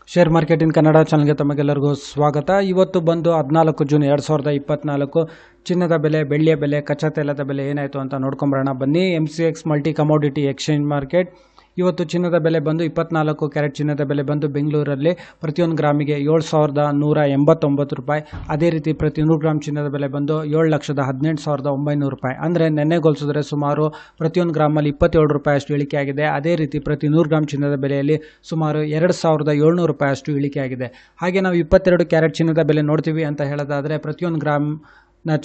Share market in Kannada ಚಾನಲ್ಗೆ ತಮಗೆಲ್ಲರಿಗೂ ಸ್ವಾಗತ. ಇವತ್ತು ಬಂದು 14 ಜೂನ್ 2024 ಚಿನ್ನದ ಬೆಲೆ, ಬೆಳ್ಳಿಯ ಬೆಲೆ, ಕಚ್ಚಾ ತೈಲದ ಬೆಲೆ ಏನಾಯಿತು ಅಂತ ನೋಡ್ಕೊಂಬರೋಣ ಬನ್ನಿ. MCX multi commodity exchange market ಇವತ್ತು ಚಿನ್ನದ ಬೆಲೆ ಬಂದು 24 ಕ್ಯಾರೆಟ್ ಚಿನ್ನದ ಬೆಲೆ ಬಂದು ಬೆಂಗಳೂರಲ್ಲಿ ಪ್ರತಿಯೊಂದು ಗ್ರಾಮಿಗೆ 7,189 ರೂಪಾಯಿ. ಅದೇ ರೀತಿ ಪ್ರತಿ 100 ಗ್ರಾಮ್ ಚಿನ್ನದ ಬೆಲೆ ಬಂದು 7,18,900 ರೂಪಾಯಿ. ಅಂದರೆ ನೆನ್ನೆ ಹೋಲಿಸಿದ್ರೆ ಸುಮಾರು ಪ್ರತಿಯೊಂದು ಗ್ರಾಮಲ್ಲಿ 27 ರೂಪಾಯಿ ಅಷ್ಟು ಇಳಿಕೆ ಆಗಿದೆ. ಅದೇ ರೀತಿ ಪ್ರತಿ 100 ಗ್ರಾಮ್ ಚಿನ್ನದ ಬೆಲೆಯಲ್ಲಿ ಸುಮಾರು 2,700 ರೂಪಾಯಿ ಅಷ್ಟು ಇಳಿಕೆ ಆಗಿದೆ. ಹಾಗೆ ನಾವು 22 ಕ್ಯಾರೆಟ್ ಚಿನ್ನದ ಬೆಲೆ ನೋಡ್ತೀವಿ ಅಂತ ಹೇಳೋದಾದರೆ ಪ್ರತಿಯೊಂದು ಗ್ರಾಮ್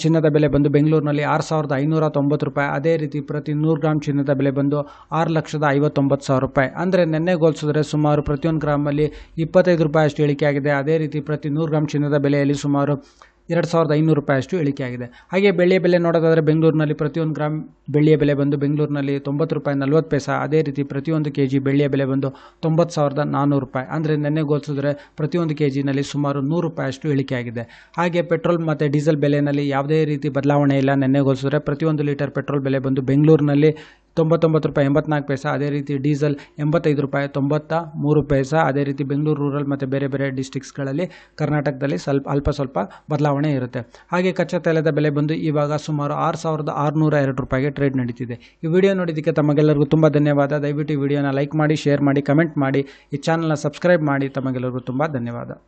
ಚಿನ್ನದ ಬೆಲೆ ಬಂದು ಬೆಂಗಳೂರಿನಲ್ಲಿ 6,590 ರೂಪಾಯಿ. ಅದೇ ರೀತಿ ಪ್ರತಿ 100 ಗ್ರಾಮ್ ಚಿನ್ನದ ಬೆಲೆ ಬಂದು 6,59,000 ರೂಪಾಯಿ. ಅಂದರೆ ನೆನ್ನೆ ಹೋಲಿಸಿದ್ರೆ ಸುಮಾರು ಪ್ರತಿಯೊಂದು ಗ್ರಾಮಲ್ಲಿ 25 ರೂಪಾಯಿ ಅಷ್ಟು ಇಳಿಕೆ ಆಗಿದೆ. ಅದೇ ರೀತಿ ಪ್ರತಿ 100 ಗ್ರಾಮ್ ಚಿನ್ನದ ಬೆಲೆಯಲ್ಲಿ ಸುಮಾರು 2,500 ರೂಪಾಯಿ ಅಷ್ಟು ಇಳಿಕೆ ಆಗಿದೆ. ಹಾಗೆ ಬೆಳ್ಳಿಯ ಬೆಲೆ ನೋಡೋದಾದರೆ ಬೆಂಗಳೂರಿನಲ್ಲಿ ಪ್ರತಿಯೊಂದು ಗ್ರಾಮ್ ಬೆಳ್ಳಿಯ ಬೆಲೆ ಬಂದು ಬೆಂಗಳೂರಿನಲ್ಲಿ 90 ರೂಪಾಯಿ 40 ಪೈಸೆ. ಅದೇ ರೀತಿ ಪ್ರತಿಯೊಂದು kg ಬೆಳ್ಳಿಯ ಬೆಲೆ ಬಂದು 90,400 ರೂಪಾಯಿ. ಅಂದರೆ ನೆನ್ನೆ ಹೋಲಿಸಿದ್ರೆ ಪ್ರತಿಯೊಂದು kgನಲ್ಲಿ ಸುಮಾರು 100 ರೂಪಾಯಿ ಅಷ್ಟು ಇಳಿಕೆ ಆಗಿದೆ. ಹಾಗೆ ಪೆಟ್ರೋಲ್ ಮತ್ತು ಡೀಸೆಲ್ ಬೆಲೆಯಲ್ಲಿ ಯಾವುದೇ ರೀತಿ ಬದಲಾವಣೆ ಇಲ್ಲ. ನೆನ್ನೆ ಹೋಲಿಸಿದ್ರೆ ಪ್ರತಿಯೊಂದು ಲೀಟರ್ ಪೆಟ್ರೋಲ್ ಬೆಲೆ ಬಂದು ಬೆಂಗಳೂರಿನಲ್ಲಿ 99 ರೂಪಾಯಿ 84 ಪೈಸೆ. ಅದೇ ರೀತಿ ಡೀಸೆಲ್ 85 ರೂಪಾಯಿ 93 ಪೈಸೆ. ಅದೇ ರೀತಿ ಬೆಂಗಳೂರು ರೂರಲ್ ಮತ್ತು ಬೇರೆ ಬೇರೆ ಡಿಸ್ಟ್ರಿಕ್ಸ್ಗಳಲ್ಲಿ ಕರ್ನಾಟಕದಲ್ಲಿ ಅಲ್ಪ ಸ್ವಲ್ಪ ಬದಲಾವಣೆ ಇರುತ್ತೆ. ಹಾಗೆ ಕಚ್ಚಾ ತೈಲದ ಬೆಲೆ ಬಂದು ಇವಾಗ ಸುಮಾರು 6,602 ರೂಪಾಯಿಗೆ ಟ್ರೇಡ್ ನಡೀತಿದೆ. ಈ ವಿಡಿಯೋ ನೋಡಿದ್ದಕ್ಕೆ ತಮಗೆಲ್ಲರಿಗೂ ತುಂಬ ಧನ್ಯವಾದ. ದಯವಿಟ್ಟು ಈ ವಿಡಿಯೋನ ಲೈಕ್ ಮಾಡಿ, ಶೇರ್ ಮಾಡಿ, ಕಮೆಂಟ್ ಮಾಡಿ, ಈ ಚಾನಲ್ನ ಸಬ್ಸ್ಕ್ರೈಬ್ ಮಾಡಿ. ತಮಗೆಲ್ಲರಿಗೂ ತುಂಬ ಧನ್ಯವಾದ.